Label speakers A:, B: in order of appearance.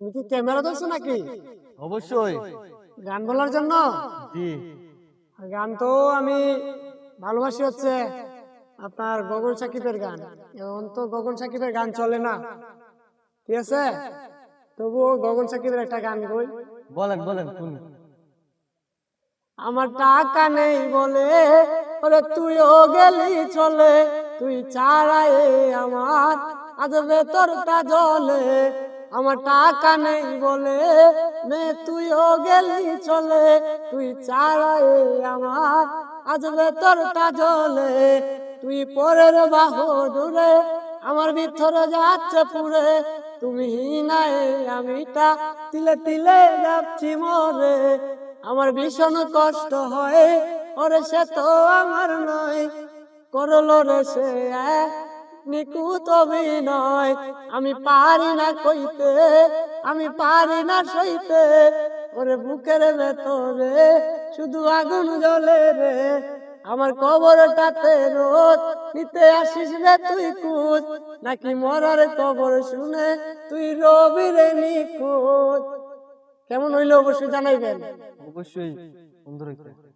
A: তুমি কি ক্যামেরা ধরছো নাকি?
B: অবশ্যই।
A: গান বলার জন্য?
B: জি।
A: গান তো আমি ভালোবাসি হচ্ছে আপনার গগন সাকিবের গান। এখন তো গগন সাকিবের গান চলে না, ঠিক আছে? তবুও গগন সাকিবের একটা গান গাই।
B: বলেন বলেন শুনি।
A: আমার টাকা নেই বলে ওরে তুইও গেলি চলে, তুই ছাড়াই আমার আজ ভেতরটা জ্বলে। আমার টাকা নেই বলে তুইও গেলি চলে, তুই ছাড়াই আমার আজ ভেতরটা জ্বলে। তুই পরের বাহুডুরে আমার ভিতরে যাচ্ছে পুরে, তুমি নাই আমিটা তিলে তিলে যাচ্ছি মরে। আমার ভীষণ কষ্ট হয় ওরে সে তো আমার নয়, করলো রে সে এক নিকুত অভিনয়। আমি পারি না কইতে, আমি পারি না সইতে, ওরে বুকের ভেতরে শুধু আগুন জ্বলে রে। আমার কবরটাতে রোদ নিতে আসিস রে তুই কুত, নাকি মরার কবর শুনে তুই রবি রে নিকুত। কেমন হইলো অবশ্যই জানাইবেন।
B: অবশ্যই সুন্দর হয়েছে।